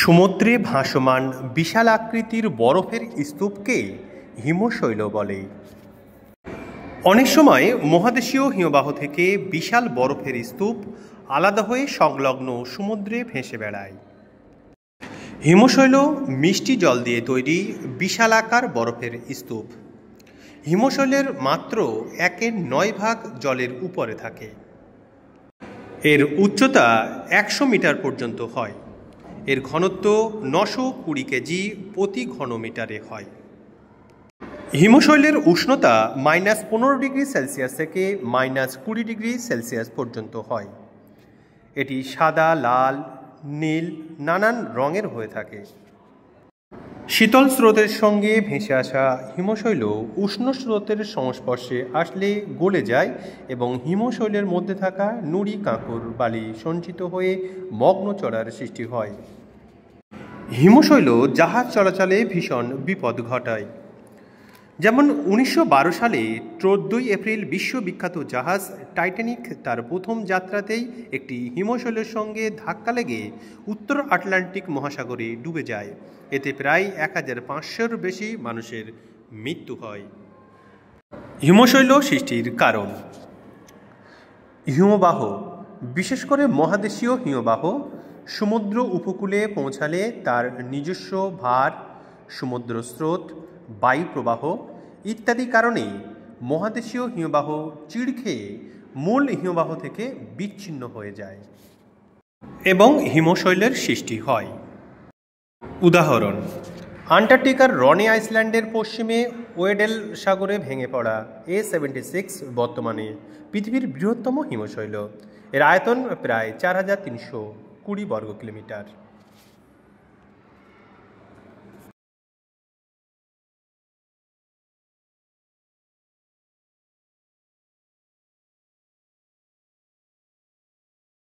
সমুদ্রে ভাসমান বিশাল আকৃতির বরফের স্তূপকে হিমশৈল বলে। অনেক সময় মহাদেশীয় হিমবাহ থেকে বিশাল বরফের স্তূপ আলাদা হয়ে সংলগ্ন সমুদ্রে ভেসে বেড়ায়। হিমশৈল মিষ্টি জল দিয়ে তৈরি বিশালাকার বরফের স্তূপ। হিমশৈলের মাত্র 1/9 জলের উপরে থাকে। এর উচ্চতা 100 মিটার পর্যন্ত হয়। এর ঘনত্ব 920 কেজি প্রতি ঘনমিটারে হয়। হিমশৈলের উষ্ণতা -15 ডিগ্রি সেলসিয়াস থেকে -20 ডিগ্রি সেলসিয়াস পর্যন্ত হয়। এটি সাদা, লাল, নীল নানান রঙের হয়ে থাকে। শীতল স্রোতের সঙ্গে ভেসে আসা হিমশৈল উষ্ণ স্রোতের সংস্পর্শে আসলে গলে যায় এবং হিমশৈলের মধ্যে থাকা নুড়ি, কাঁকর, বালি সঞ্চিত হয়ে মগ্ন চড়ার সৃষ্টি হয়। হিমশৈল জাহাজ চলাচলে ভীষণ বিপদ ঘটায়। যেমন 1912 সালে 14 এপ্রিল বিশ্ববিখ্যাত জাহাজ টাইটানিক তার প্রথম যাত্রাতেই একটি হিমশৈলের সঙ্গে ধাক্কা লেগে উত্তর আটলান্টিক মহাসাগরে ডুবে যায়। এতে প্রায় 1500-র বেশি মানুষের মৃত্যু হয়। হিমশৈল সৃষ্টির কারণ। হিমবাহ, বিশেষ করে মহাদেশীয় হিমবাহ, সমুদ্র উপকূলে পৌঁছালে তার নিজস্ব ভার, সমুদ্র স্রোত, বায়ু প্রবাহ ইত্যাদি কারণে মহাদেশীয় হিমবাহ চিড় খেয়ে মূল হিমবাহ থেকে বিচ্ছিন্ন হয়ে যায় এবং হিমশৈলের সৃষ্টি হয়। উদাহরণ: আন্টার্কটিকার রনে আইল্যান্ডের পশ্চিমে ওয়েডেল সাগরে ভেঙে পড়া A76 বর্তমানে পৃথিবীর বৃহত্তম হিমশৈল। এর আয়তন প্রায় 4320 বর্গ কিলোমিটার।